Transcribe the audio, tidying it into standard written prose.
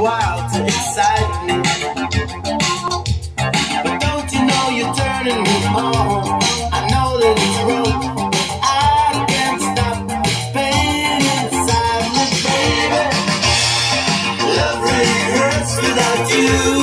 a while to excite me. But don't you know you're turning me on? I know that it's wrong, but I can't stop the pain inside me, baby. Love really hurts without you.